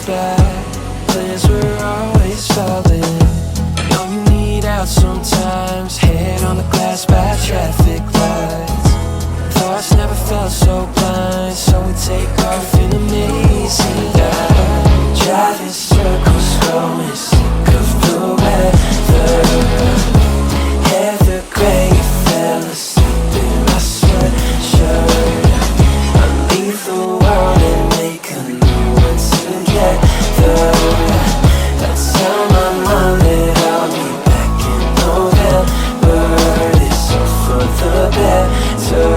that plans were always falling. Know you need out sometimes, head on the glass by traffic lights. Thoughts never felt so blind, so we take off in amazing light. Driving circles, growing sick of the weather. Heather gray, fell asleep in my sweatshirt. I leave the world and make a new one together. I tell my mom that I'll be back in November. It's all for the better.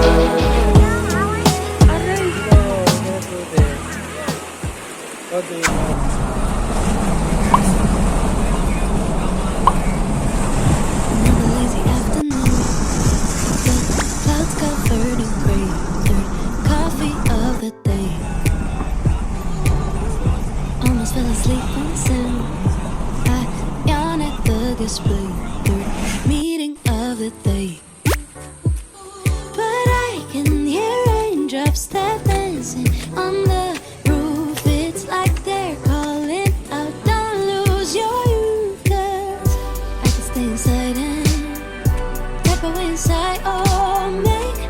Meeting of the day, but I can hear raindrops that dancing on the roof. It's like they're calling out, don't lose your youth, 'cause I can stay inside and type away inside. Oh, make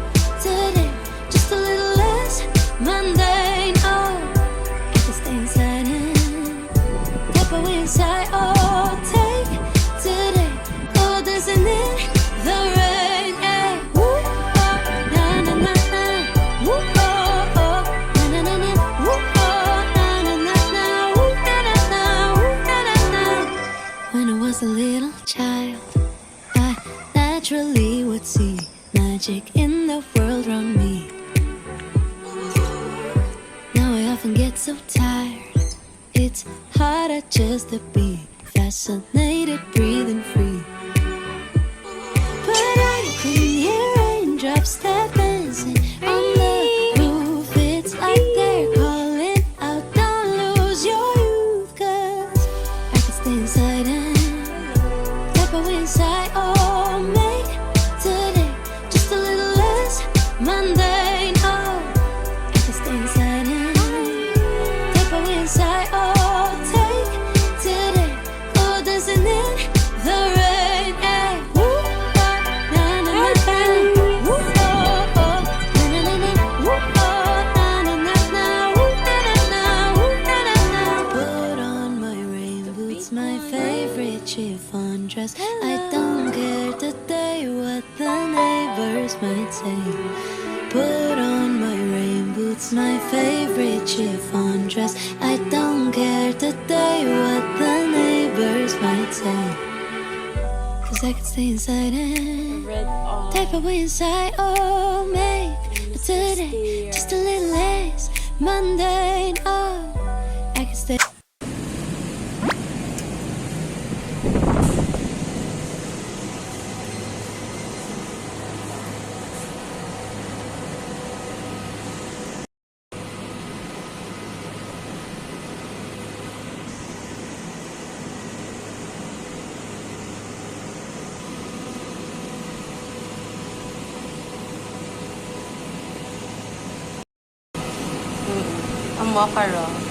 today just a little less mundane. Oh, I can stay inside and type away inside. Oh, take today, oh, dancing in the rain. Hey, woo, oh, na na na na, woo, oh, oh, na na na na, woo, oh, na na na na, woo, na na na, woo, na na na. When I was a little child, I naturally would see magic in the world around me. Now I often get so tired, it's harder just to be fascinated, breathing free. But I can hear raindrops that dancing on the roof. It's like they're calling out, don't lose your youth, 'cause I can stay inside and type away inside. Oh, make today just a little less mundane. Oh, I can stay inside and type away inside. Oh, take today, oh, dancing in the rain. Hey, woo, oh, na na na na, woo, oh, oh, na na na na, woo, oh, na na na na, woo, na na na, woo, na na na. Put on my rain boots, my favorite chiffon dress. I don't care today what the neighbors might say. Put on my rain boots, my favorite chiffon dress. I don't care today what the neighbors might say. 'Cause I can stay inside and type away inside. Oh, make today just a little less mundane. Oh, I can stay. Ang macarons.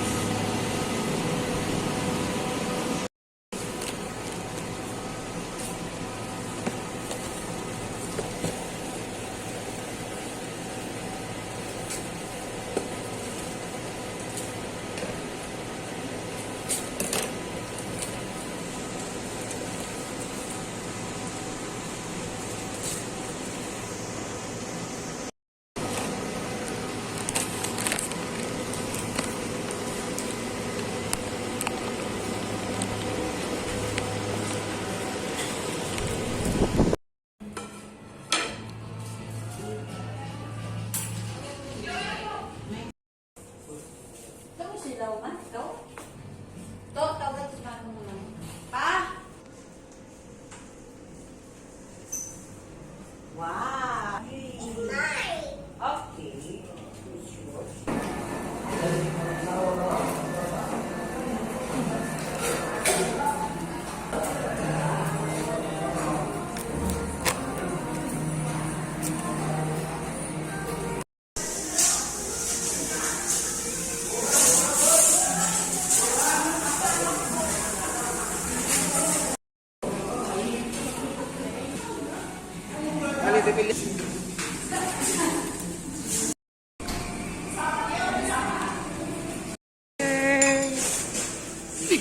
Di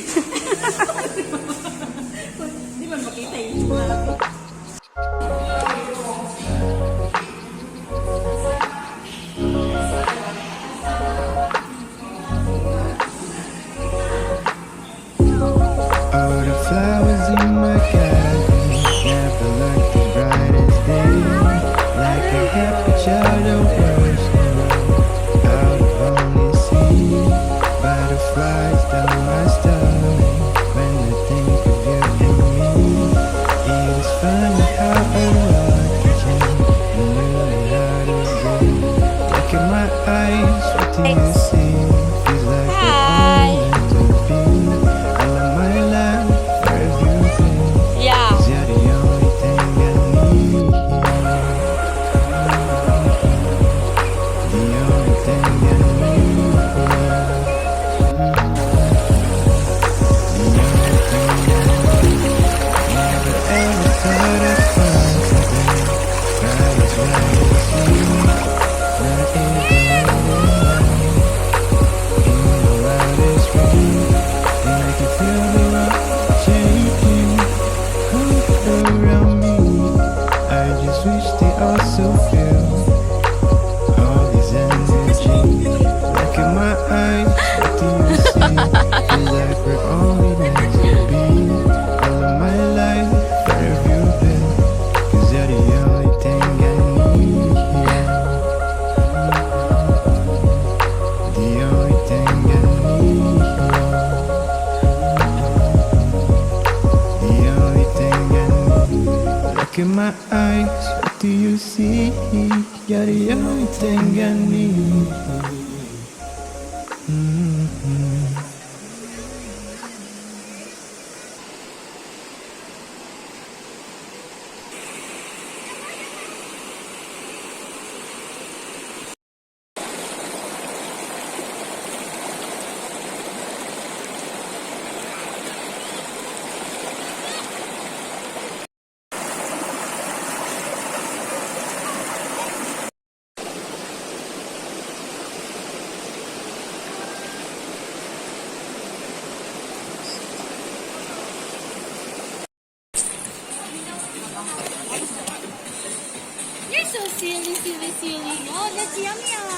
ba makita yung malapit? All the flowers in my garden never look the brightest day. Like a happy child of worship out on the sea. Butterflies down my stomach when I think of you and me. It is funny how a lot can change when you learn how to breathe. Look in my eyes, what do you see? Feels like we're all meant to be. I love my life, where have you been? Yeah. 'Cause you're the only thing I need. The only thing I need. The only thing I need. Never ever thought I'd find something quite as right as you. Not even in the wildest dream. And I can feel the rock shaking all around me. I just wish they also feel all this energy. Look in my eyes, what do you see? Feel like we're only meant to be. All of my life, where have you been? 'Cause you're the only thing I need. The only thing I need. The only thing I need. Look in my eyes, what do you see? You're the only thing I need. You're so silly, silly, silly. Oh, that's yummy.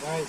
Right.